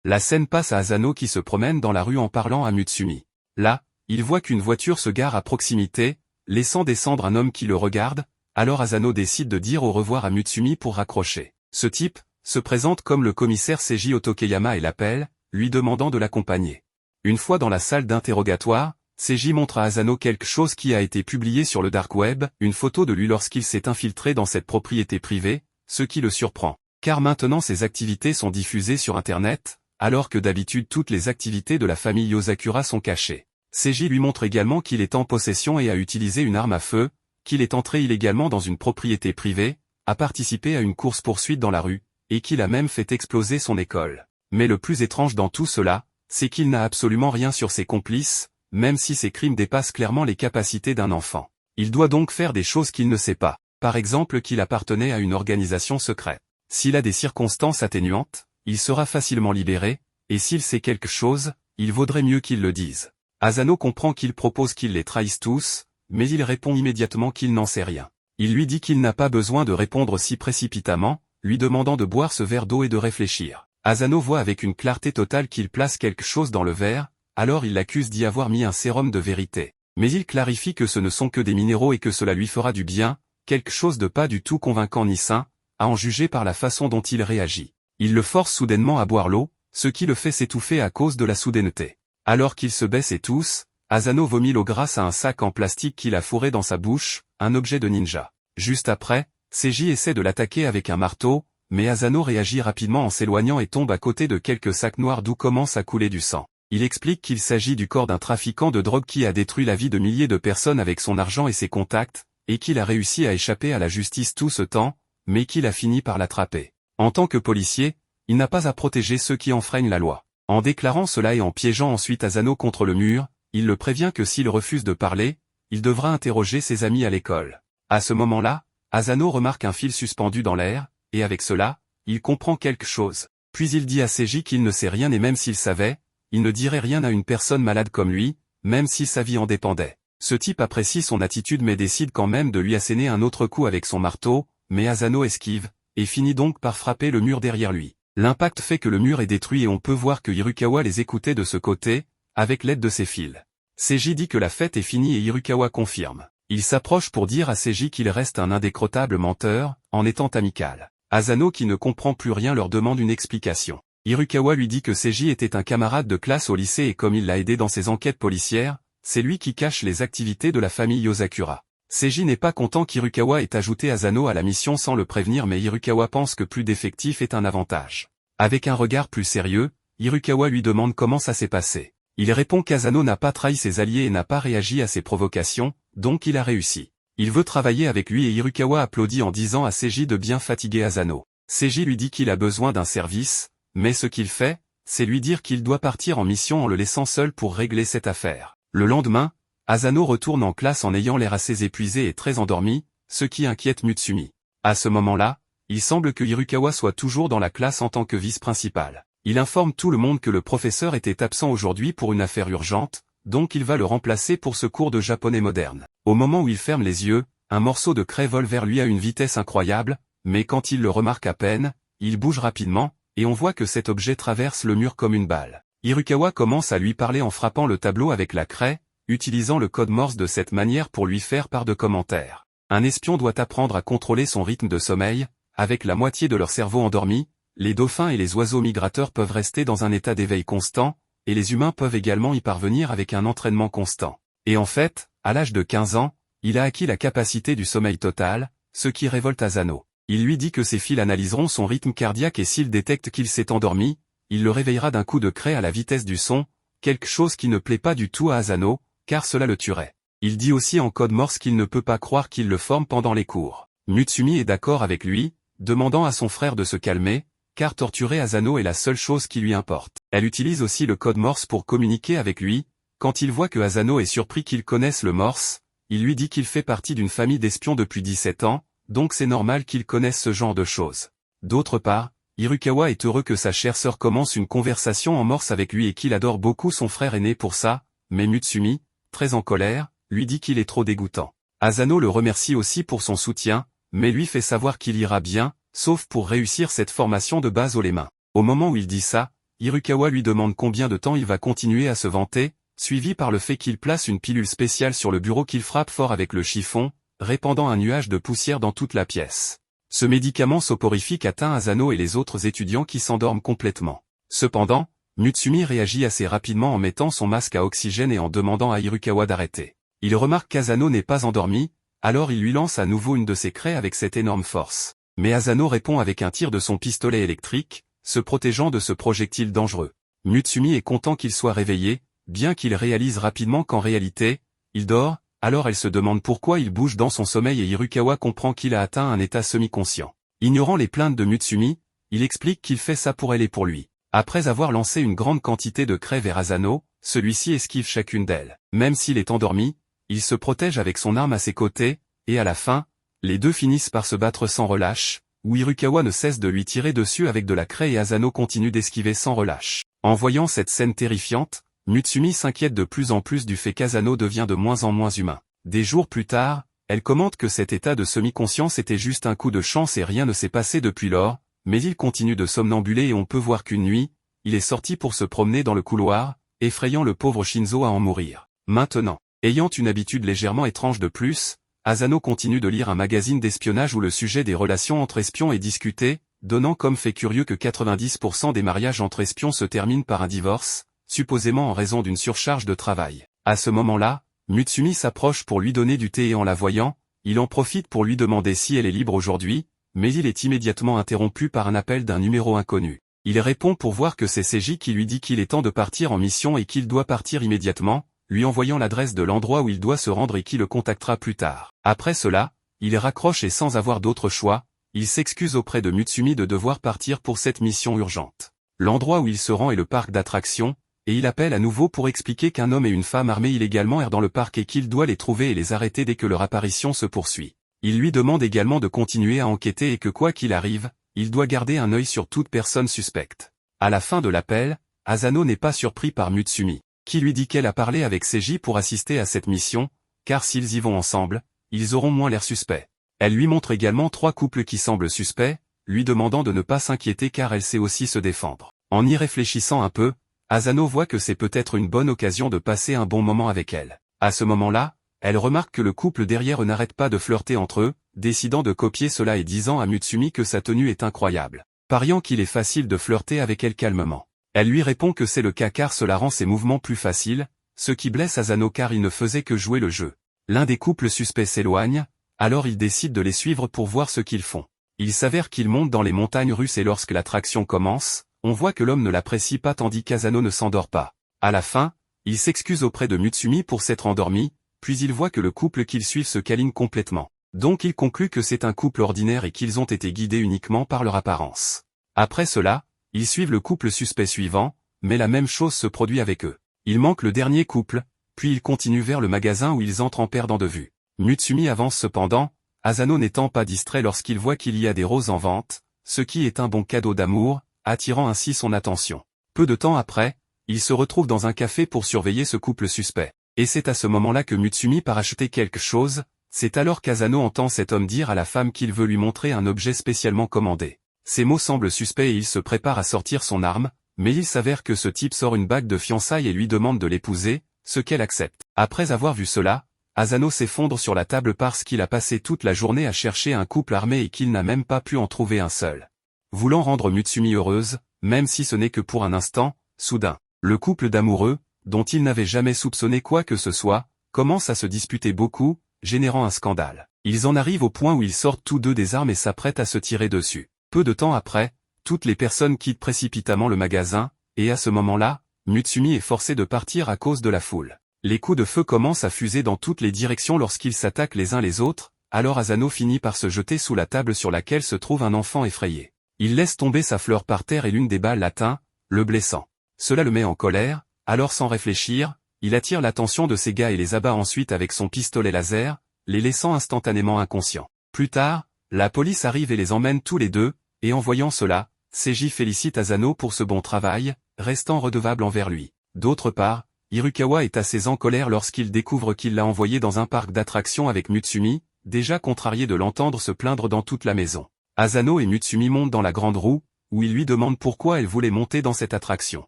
La scène passe à Asano qui se promène dans la rue en parlant à Mutsumi. Là, il voit qu'une voiture se gare à proximité, laissant descendre un homme qui le regarde, alors Asano décide de dire au revoir à Mutsumi pour raccrocher. Ce type se présente comme le commissaire Seiji Otokeyama et l'appelle, lui demandant de l'accompagner. Une fois dans la salle d'interrogatoire, Seiji montre à Asano quelque chose qui a été publié sur le dark web, une photo de lui lorsqu'il s'est infiltré dans cette propriété privée, ce qui le surprend. Car maintenant ses activités sont diffusées sur Internet, alors que d'habitude toutes les activités de la famille Yosakura sont cachées. Seiji lui montre également qu'il est en possession et a utilisé une arme à feu, qu'il est entré illégalement dans une propriété privée, a participé à une course-poursuite dans la rue, et qu'il a même fait exploser son école. Mais le plus étrange dans tout cela, c'est qu'il n'a absolument rien sur ses complices, même si ses crimes dépassent clairement les capacités d'un enfant. Il doit donc faire des choses qu'il ne sait pas. Par exemple qu'il appartenait à une organisation secrète. S'il a des circonstances atténuantes, il sera facilement libéré, et s'il sait quelque chose, il vaudrait mieux qu'il le dise. Asano comprend qu'il propose qu'ils les trahissent tous, mais il répond immédiatement qu'il n'en sait rien. Il lui dit qu'il n'a pas besoin de répondre si précipitamment, lui demandant de boire ce verre d'eau et de réfléchir. Asano voit avec une clarté totale qu'il place quelque chose dans le verre, alors il l'accuse d'y avoir mis un sérum de vérité. Mais il clarifie que ce ne sont que des minéraux et que cela lui fera du bien, quelque chose de pas du tout convaincant ni sain, à en juger par la façon dont il réagit. Il le force soudainement à boire l'eau, ce qui le fait s'étouffer à cause de la soudaineté. Alors qu'il se baisse et tousse, Asano vomit l'eau grâce à un sac en plastique qu'il a fourré dans sa bouche, un objet de ninja. Juste après, Seiji essaie de l'attaquer avec un marteau, mais Asano réagit rapidement en s'éloignant et tombe à côté de quelques sacs noirs d'où commence à couler du sang. Il explique qu'il s'agit du corps d'un trafiquant de drogue qui a détruit la vie de milliers de personnes avec son argent et ses contacts, et qu'il a réussi à échapper à la justice tout ce temps, mais qu'il a fini par l'attraper. En tant que policier, il n'a pas à protéger ceux qui enfreignent la loi. En déclarant cela et en piégeant ensuite Asano contre le mur, il le prévient que s'il refuse de parler, il devra interroger ses amis à l'école. À ce moment-là, Asano remarque un fil suspendu dans l'air, et avec cela, il comprend quelque chose. Puis il dit à Seiji qu'il ne sait rien et même s'il savait, il ne dirait rien à une personne malade comme lui, même si sa vie en dépendait. Ce type apprécie son attitude mais décide quand même de lui asséner un autre coup avec son marteau, mais Asano esquive, et finit donc par frapper le mur derrière lui. L'impact fait que le mur est détruit et on peut voir que Hirukawa les écoutait de ce côté, avec l'aide de ses fils. Seiji dit que la fête est finie et Hirukawa confirme. Il s'approche pour dire à Seiji qu'il reste un indécrottable menteur, en étant amical. Asano qui ne comprend plus rien leur demande une explication. Hirukawa lui dit que Seiji était un camarade de classe au lycée et comme il l'a aidé dans ses enquêtes policières, c'est lui qui cache les activités de la famille Yosakura. Seiji n'est pas content qu'Hirukawa ait ajouté Asano à la mission sans le prévenir mais Hirukawa pense que plus d'effectifs est un avantage. Avec un regard plus sérieux, Hirukawa lui demande comment ça s'est passé. Il répond qu'Asano n'a pas trahi ses alliés et n'a pas réagi à ses provocations, donc il a réussi. Il veut travailler avec lui et Hirukawa applaudit en disant à Seiji de bien fatiguer Asano. Seiji lui dit qu'il a besoin d'un service, mais ce qu'il fait, c'est lui dire qu'il doit partir en mission en le laissant seul pour régler cette affaire. Le lendemain, Asano retourne en classe en ayant l'air assez épuisé et très endormi, ce qui inquiète Mutsumi. À ce moment-là, il semble que Hirukawa soit toujours dans la classe en tant que vice-principal. Il informe tout le monde que le professeur était absent aujourd'hui pour une affaire urgente, donc il va le remplacer pour ce cours de japonais moderne. Au moment où il ferme les yeux, un morceau de craie vole vers lui à une vitesse incroyable, mais quand il le remarque à peine, il bouge rapidement, et on voit que cet objet traverse le mur comme une balle. Hirukawa commence à lui parler en frappant le tableau avec la craie, utilisant le code Morse de cette manière pour lui faire part de commentaires. Un espion doit apprendre à contrôler son rythme de sommeil, avec la moitié de leur cerveau endormi, les dauphins et les oiseaux migrateurs peuvent rester dans un état d'éveil constant, et les humains peuvent également y parvenir avec un entraînement constant. Et en fait, à l'âge de 15 ans, il a acquis la capacité du sommeil total, ce qui révolte Asano. Il lui dit que ses fils analyseront son rythme cardiaque et s'il détecte qu'il s'est endormi, il le réveillera d'un coup de craie à la vitesse du son, quelque chose qui ne plaît pas du tout à Asano, car cela le tuerait. Il dit aussi en code Morse qu'il ne peut pas croire qu'il le forme pendant les cours. Mutsumi est d'accord avec lui, demandant à son frère de se calmer, car torturer Asano est la seule chose qui lui importe. Elle utilise aussi le code Morse pour communiquer avec lui. Quand il voit que Asano est surpris qu'il connaisse le Morse, il lui dit qu'il fait partie d'une famille d'espions depuis 17 ans, donc c'est normal qu'il connaisse ce genre de choses. D'autre part, Hirukawa est heureux que sa chère sœur commence une conversation en Morse avec lui et qu'il adore beaucoup son frère aîné pour ça, mais Mutsumi, très en colère, lui dit qu'il est trop dégoûtant. Asano le remercie aussi pour son soutien, mais lui fait savoir qu'il ira bien, sauf pour réussir cette formation de base aux les mains. Au moment où il dit ça, Hirukawa lui demande combien de temps il va continuer à se vanter, suivi par le fait qu'il place une pilule spéciale sur le bureau qu'il frappe fort avec le chiffon, répandant un nuage de poussière dans toute la pièce. Ce médicament soporifique atteint Asano et les autres étudiants qui s'endorment complètement. Cependant, Mutsumi réagit assez rapidement en mettant son masque à oxygène et en demandant à Hirukawa d'arrêter. Il remarque qu'Asano n'est pas endormi, alors il lui lance à nouveau une de ses craies avec cette énorme force. Mais Asano répond avec un tir de son pistolet électrique, se protégeant de ce projectile dangereux. Mutsumi est content qu'il soit réveillé, bien qu'il réalise rapidement qu'en réalité, il dort, alors elle se demande pourquoi il bouge dans son sommeil et Hirukawa comprend qu'il a atteint un état semi-conscient. Ignorant les plaintes de Mutsumi, il explique qu'il fait ça pour elle et pour lui. Après avoir lancé une grande quantité de craies vers Asano, celui-ci esquive chacune d'elles. Même s'il est endormi, il se protège avec son arme à ses côtés, et à la fin, les deux finissent par se battre sans relâche, où Hirukawa ne cesse de lui tirer dessus avec de la craie et Asano continue d'esquiver sans relâche. En voyant cette scène terrifiante, Mutsumi s'inquiète de plus en plus du fait qu'Asano devient de moins en moins humain. Des jours plus tard, elle commente que cet état de semi-conscience était juste un coup de chance et rien ne s'est passé depuis lors, mais il continue de somnambuler et on peut voir qu'une nuit, il est sorti pour se promener dans le couloir, effrayant le pauvre Shinzo à en mourir. Maintenant, ayant une habitude légèrement étrange de plus, Asano continue de lire un magazine d'espionnage où le sujet des relations entre espions est discuté, donnant comme fait curieux que 90% des mariages entre espions se terminent par un divorce, supposément en raison d'une surcharge de travail. À ce moment-là, Mutsumi s'approche pour lui donner du thé et en la voyant, il en profite pour lui demander si elle est libre aujourd'hui, mais il est immédiatement interrompu par un appel d'un numéro inconnu. Il répond pour voir que c'est Seiji qui lui dit qu'il est temps de partir en mission et qu'il doit partir immédiatement, lui envoyant l'adresse de l'endroit où il doit se rendre et qui le contactera plus tard. Après cela, il raccroche et sans avoir d'autre choix, il s'excuse auprès de Mutsumi de devoir partir pour cette mission urgente. L'endroit où il se rend est le parc d'attractions, et il appelle à nouveau pour expliquer qu'un homme et une femme armés illégalement errent dans le parc et qu'il doit les trouver et les arrêter dès que leur apparition se poursuit. Il lui demande également de continuer à enquêter et que quoi qu'il arrive, il doit garder un œil sur toute personne suspecte. À la fin de l'appel, Asano n'est pas surpris par Mutsumi, qui lui dit qu'elle a parlé avec Seiji pour assister à cette mission, car s'ils y vont ensemble, ils auront moins l'air suspects. Elle lui montre également 3 couples qui semblent suspects, lui demandant de ne pas s'inquiéter car elle sait aussi se défendre. En y réfléchissant un peu, Asano voit que c'est peut-être une bonne occasion de passer un bon moment avec elle. À ce moment-là, elle remarque que le couple derrière eux n'arrête pas de flirter entre eux, décidant de copier cela et disant à Mutsumi que sa tenue est incroyable. Pariant qu'il est facile de flirter avec elle calmement. Elle lui répond que c'est le cas car cela rend ses mouvements plus faciles, ce qui blesse Asano car il ne faisait que jouer le jeu. L'un des couples suspects s'éloigne, alors il décide de les suivre pour voir ce qu'ils font. Il s'avère qu'ils montent dans les montagnes russes et lorsque l'attraction commence, on voit que l'homme ne l'apprécie pas tandis qu'Asano ne s'endort pas. À la fin, il s'excuse auprès de Mutsumi pour s'être endormi, puis il voit que le couple qu'ils suivent se câline complètement. Donc il conclut que c'est un couple ordinaire et qu'ils ont été guidés uniquement par leur apparence. Après cela, ils suivent le couple suspect suivant, mais la même chose se produit avec eux. Il manque le dernier couple, puis ils continuent vers le magasin où ils entrent en perdant de vue. Mutsumi avance cependant, Asano n'étant pas distrait lorsqu'il voit qu'il y a des roses en vente, ce qui est un bon cadeau d'amour, attirant ainsi son attention. Peu de temps après, il se retrouve dans un café pour surveiller ce couple suspect. Et c'est à ce moment-là que Mutsumi part acheter quelque chose, c'est alors qu'Asano entend cet homme dire à la femme qu'il veut lui montrer un objet spécialement commandé. Ces mots semblent suspects et il se prépare à sortir son arme, mais il s'avère que ce type sort une bague de fiançailles et lui demande de l'épouser, ce qu'elle accepte. Après avoir vu cela, Asano s'effondre sur la table parce qu'il a passé toute la journée à chercher un couple armé et qu'il n'a même pas pu en trouver un seul. Voulant rendre Mutsumi heureuse, même si ce n'est que pour un instant, soudain, le couple d'amoureux, dont il n'avait jamais soupçonné quoi que ce soit, commence à se disputer beaucoup, générant un scandale. Ils en arrivent au point où ils sortent tous deux des armes et s'apprêtent à se tirer dessus. Peu de temps après, toutes les personnes quittent précipitamment le magasin, et à ce moment-là, Mutsumi est forcé de partir à cause de la foule. Les coups de feu commencent à fuser dans toutes les directions lorsqu'ils s'attaquent les uns les autres, alors Asano finit par se jeter sous la table sur laquelle se trouve un enfant effrayé. Il laisse tomber sa fleur par terre et l'une des balles l'atteint, le blessant. Cela le met en colère, alors sans réfléchir, il attire l'attention de ses gars et les abat ensuite avec son pistolet laser, les laissant instantanément inconscients. Plus tard, la police arrive et les emmène tous les deux, et en voyant cela, Seiji félicite Asano pour ce bon travail, restant redevable envers lui. D'autre part, Hirukawa est assez en colère lorsqu'il découvre qu'il l'a envoyé dans un parc d'attractions avec Mutsumi, déjà contrarié de l'entendre se plaindre dans toute la maison. Asano et Mutsumi montent dans la grande roue, où il lui demande pourquoi elle voulait monter dans cette attraction.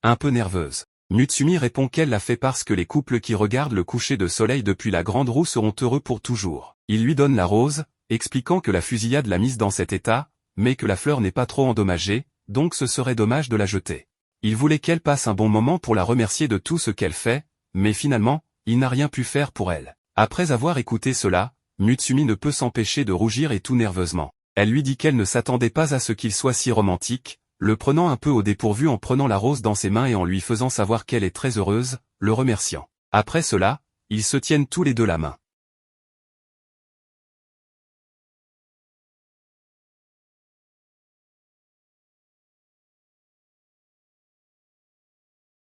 Un peu nerveuse, Mutsumi répond qu'elle l'a fait parce que les couples qui regardent le coucher de soleil depuis la grande roue seront heureux pour toujours. Il lui donne la rose, expliquant que la fusillade l'a mise dans cet état, mais que la fleur n'est pas trop endommagée, donc ce serait dommage de la jeter. Il voulait qu'elle passe un bon moment pour la remercier de tout ce qu'elle fait, mais finalement, il n'a rien pu faire pour elle. Après avoir écouté cela, Mutsumi ne peut s'empêcher de rougir et tout nerveusement. Elle lui dit qu'elle ne s'attendait pas à ce qu'il soit si romantique, le prenant un peu au dépourvu en prenant la rose dans ses mains et en lui faisant savoir qu'elle est très heureuse, le remerciant. Après cela, ils se tiennent tous les deux la main.